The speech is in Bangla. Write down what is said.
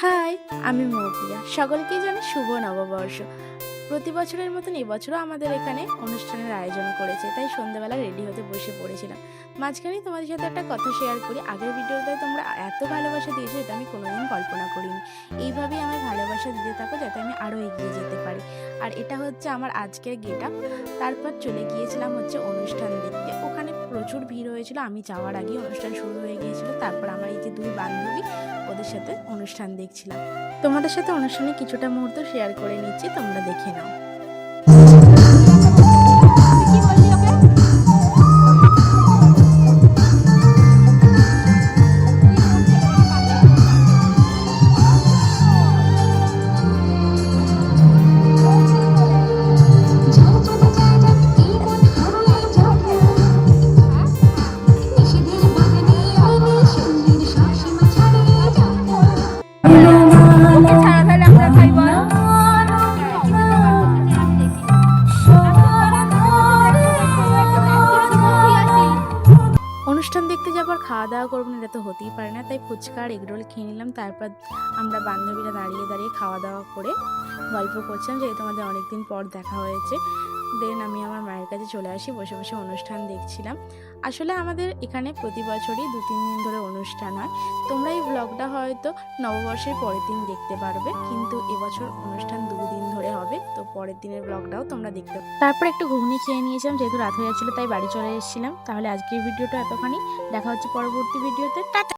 হাই, আমি মৌপিয়া। সকলকেই জানাই শুভ নববর্ষ। প্রতি বছরের মতন এবছরও আমাদের এখানে অনুষ্ঠানের আয়োজন করেছে, তাই সন্ধ্যাবেলা রেডি হতে বসে পড়েছিলাম। মাঝখানেই তোমাদের সাথে একটা কথা শেয়ার করি। আগের ভিডিওতে তোমরা এত ভালোবাসা দিয়েছো, এটা আমি কোনোদিন কল্পনা করিনি। এইভাবেই আমায় ভালোবাসা দিতে থাকো, যাতে আমি আরও এগিয়ে যেতে পারি। আর এটা হচ্ছে আমার আজকের গেট আপ। তারপর চলে গিয়েছিলাম হচ্ছে অনুষ্ঠান দেখতে। ওখানে প্রচুর ভিড় হয়েছিল। আমি যাওয়ার আগেই অনুষ্ঠান শুরু হয়ে গিয়েছিল। তারপর আমার এই যে দুই বান্ধবী, ওদের সাথে অনুষ্ঠান দেখছিলাম। তোমাদের সাথে অনুষ্ঠানে কিছুটা মুহূর্ত শেয়ার করে নিচ্ছি, তোমরা দেখে নাও। অনুষ্ঠান দেখতে যাবার খাওয়া দাওয়া করবো না, এটা তো হতেই পারে না। তাই ফুচকা আর এগরোল খেয়ে নিলাম। তারপর আমরা বান্ধবীরা দাঁড়িয়ে দাঁড়িয়ে খাওয়া দাওয়া করে গল্প করছিলাম, যেহেতু আমাদের অনেকদিন পর দেখা হয়েছে। দেন আমি আমার মায়ের কাছে চলে আসি, বসে বসে অনুষ্ঠান দেখছিলাম। আসলে আমাদের এখানে প্রতি বছরই 2-3 দিন ধরে অনুষ্ঠান হয়। তোমরা এই ব্লগটা হয়তো নববর্ষের পরের দিন দেখতে পারবে, কিন্তু এবছর অনুষ্ঠান 2 দিন ধরে হবে। তো পরের দিনের ব্লগটাও তোমরা দেখতে পারবে। তারপর একটু ঘুগনি খেয়ে নিয়েছিলাম, যেহেতু রাত হয়ে যাচ্ছিলো, তাই বাড়ি চলে এসেছিলাম। তাহলে আজকের ভিডিওটা এতখানি। দেখা হচ্ছে পরবর্তী ভিডিওতে। টাটা।